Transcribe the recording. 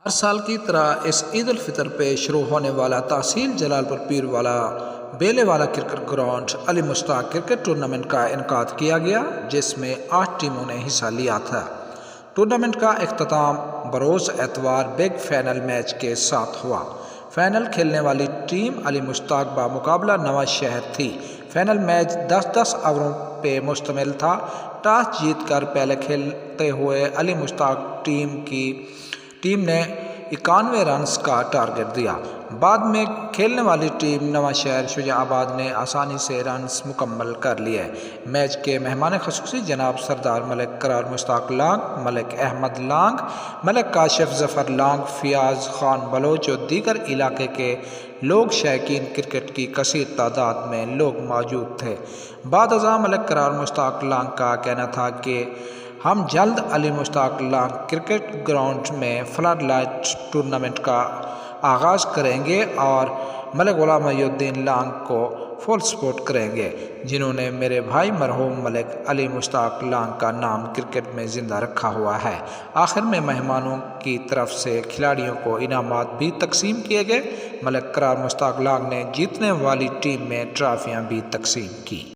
ہر سال کی طرح اس عید الفطر پہ شروع ہونے والا تحصیل جلال پور پیر والا بیلے والا کرکٹ گراؤنڈ علی مشتاق کرکٹ ٹورنامنٹ کا انعقاد کیا گیا، جس میں 8 ٹیموں نے حصہ لیا تھا۔ ٹورنامنٹ کا اختتام بروز اتوار بگ فائنل میچ کے ساتھ ہوا۔ فائنل کھیلنے والی ٹیم علی مشتاق بمقابلہ نواز شہر تھی۔ فائنل میچ 10 اووروں پہ مشتمل تھا۔ ٹاس جیت کر پہلے کھیلتے ہوئے علی مشتاق ٹیم نے 91 رنز کا ٹارگٹ دیا۔ بعد میں کھیلنے والی ٹیم نواز شہر شجاع آباد نے آسانی سے رنز مکمل کر لیے۔ میچ کے مہمان خصوصی جناب سردار ملک قرار مشتاق لانگ، ملک احمد لانگ، ملک کاشف ظفر لانگ، فیاض خان بلوچ اور دیگر علاقے کے لوگ، شائقین کرکٹ کی کثیر تعداد میں لوگ موجود تھے۔ بعد ازاں ملک قرار مشتاق لانگ کا کہنا تھا کہ ہم جلد علی مشتاق لانگ کرکٹ گراؤنڈ میں فلڈ لائٹ ٹورنامنٹ کا آغاز کریں گے اور ملک غلام محی الدین لانگ کو فل سپورٹ کریں گے، جنہوں نے میرے بھائی مرحوم ملک علی مشتاق لانگ کا نام کرکٹ میں زندہ رکھا ہوا ہے۔ آخر میں مہمانوں کی طرف سے کھلاڑیوں کو انعامات بھی تقسیم کیے گئے۔ ملک قرار مشتاق لانگ نے جیتنے والی ٹیم میں ٹرافیاں بھی تقسیم کی۔